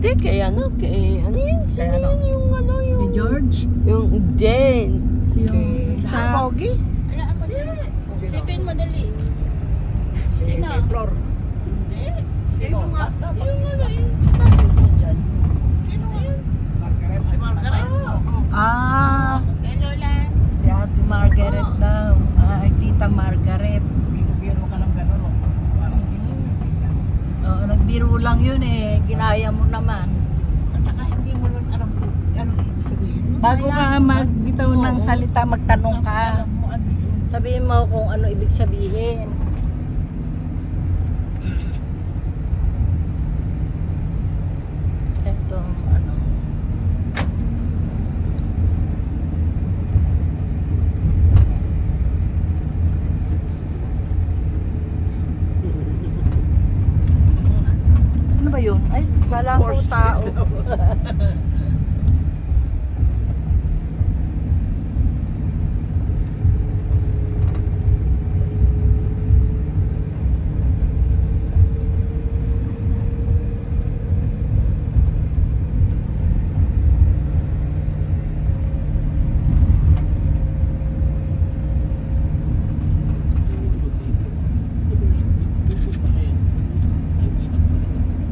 Hindi, kaya ano yun? Sino Kaya ano? yun yung ano Si yung... George? Yung Jen. Yung isa? Pogi? Hayaan mo siya. Sipin madali. Si Sino? May Flor. Hindi. Sino? nga? Dapat. Yung ano yung sinabi ko dyan. Sino nga? Margaret. Si Margaret. Ah, Eh, Lola. si Ate Margaret daw. Ay, Tita Margaret. Biro-biro ka lang gano'n. Oo, nagbiro lang yun eh. Ginaya mo naman. At saka hindi mo nun alam kung ano ibig sabihin. Bago ka magbitaw ng salita, magtanong ka. Alam mo ano yun. Sabihin mo kung ano ibig sabihin. Ito, ano. Ano ba yun? Ay, wala ko Force tao. daw.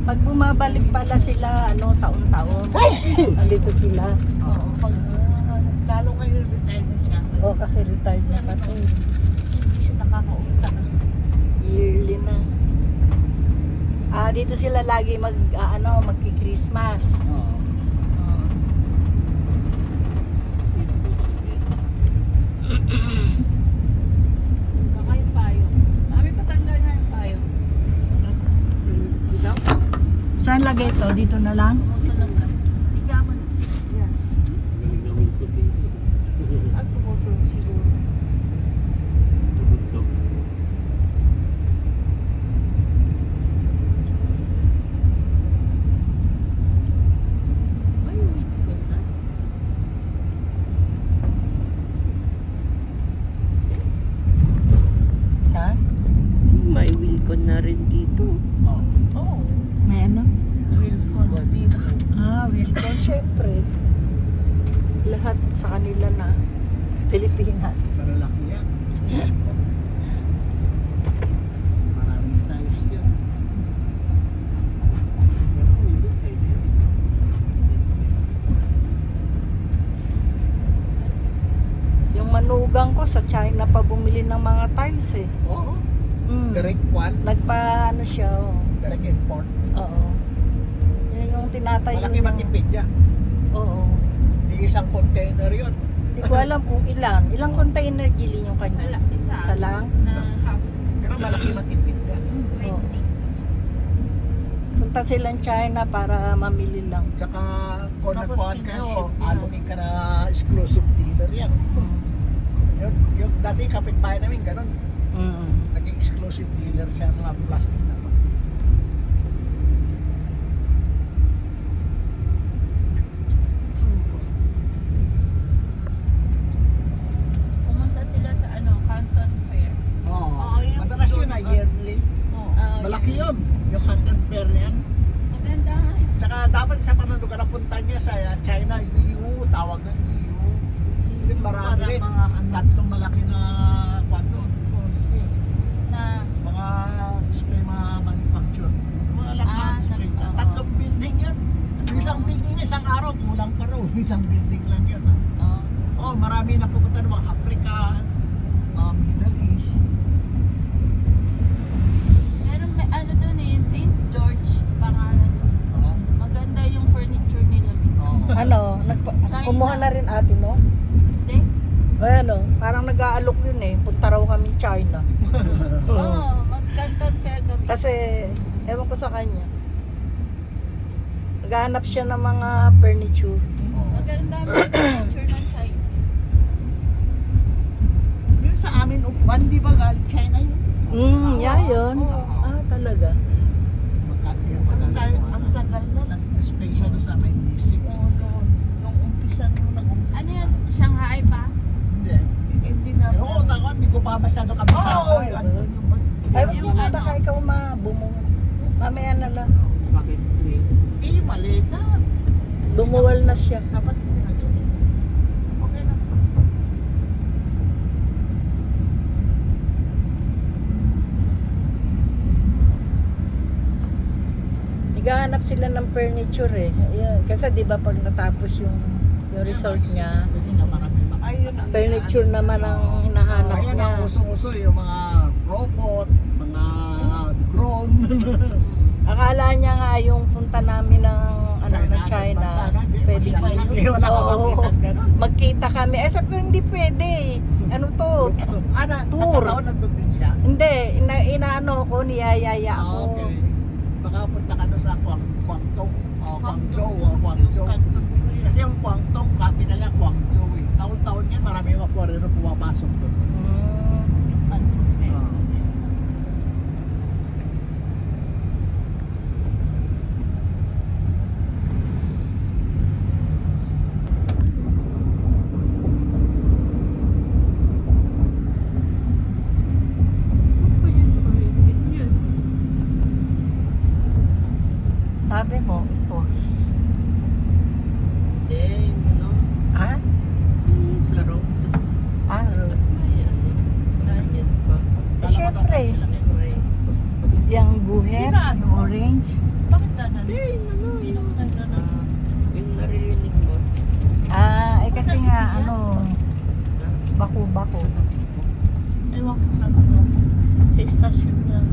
Pag bumabalik pala sila, ano, taon-taon. Nandito sila. Oo, pag lalo kayo retire na siya. O, kasi retired na kasi. Hindi siya nakakautang. Yearly na. Ah, dito sila lagi magki-Christmas. Oo. Baka yung payong. Mami, patanggal nga yung payong. Saan lagay ito? Dito na lang? Higa mo na. Yan. At tumutulong siguro. May weed ko na. Ha? May will ko na rin dito. Oo. Oo. May ano? Will ko na dito. Ah, welcome. Siyempre. Lahat sa kanila na. Pilipinas. Malalaki yan. Maraming times yun. Yung manugang ko sa China pa bumili ng mga tiles eh. Oo. Mm. Direct one. Nagpa ano siya, oh. Direct import. Oo. Yan yung tinatayo. Malaki matipid yan. Oo. Di isang container yun. Hindi ko alam kung ilan. Ilang container gili yung kanya? Isa. Isa lang? Na half. Pero malaki matipid yan. Oo. Punta silang China para mamili lang. Tsaka kung Tapos nagkuhan kayo, pinaship alokin ka na exclusive dealer yan. Yung dati kapitbahay namin, ganun. Mm. Naging exclusive dealer siya ng mga plastic na to. Pumunta sila sa Canton Fair. Oo. Oo, yun. Madalas yun na yearly. Oo. Malaki yun. Yung content fair niyan. Maganda nga eh. Tsaka dapat sa panunod ka napunta niya sa China, EU, tawag ng EU. Yun marami rin. Tatlong malaki na kwan doon. Na Mga display, mga manufacture. Mga lahat mga display. oo. Tatlong building yan. Isang building, isang araw, kulang pa raw. Isang building lang yun. Oh, marami na pupunta ng mga Africa, Middle East. meron may doon eh, St. George pangalan doon. Oh, Maganda yung furniture nila. oh. Ano? China. Kumuha na rin ate mo? Hindi? Ano? Parang nag-aalok yun eh. Punta raw kami China. Oo, mag-Canton Fair kami. Kasi, ewan ko sa kanya. Naghahanap siya ng mga furniture. Maganda yung furniture ng China. Yun sa amin, upuan, di ba galing China yun? Yeah, yun. Oo. Ah, talaga. Ang tagal na, nag-display siya doon sa may music. Nung umpisa nung nag-umpisa. Ano yan? Shanghai pa? Hindi. Hindi na. Pero kung takot, hindi ko pa masyado kabisa. Oo, Ay, Yung yung ano? baka ikaw mabumong. Mamaya na lang. Bakit? Hindi mali. Lumuwal na siya. Dapat pinatuloy. Okay lang. Naghahanap sila ng furniture eh. Ayun. Kasi di ba pag natapos yung resort niya, Pwede nga marami Ayun na. furniture naman ang hinahanap Ayan niya. ang uso-uso yung mga robot, mga drone. Akala niya nga yung punta namin ng China, pwede Wala ka bang Oo. kitang gano'n? magkita kami. Eh sabi ko, hindi pwede. Ano to? Tour. Nakataon nandun din siya. Hindi, inaano ko, niyayaya ako. Okay. Baka punta ka doon sa Guangdong, Guangzhou. Kasi yung Guangdong, copy na lang Guangzhou eh. Taon-taon yan, marami mga foreigner pumapasok doon. Hmm. Ah. Ano pa yan? Mahigit yan. Sabi mo, ipos. Hindi, yung ano, Ah? yung sa road. Ah, Ba't may ano? Ganyan pa. Eh, syempre. May, yung guhit, Sila, ano? orange. Bakit danan? hindi, yung ano, yung naririnig mo. Ah, eh kasi nga, ano, bako-bako. Ewan ko sa ano. Sa station lang.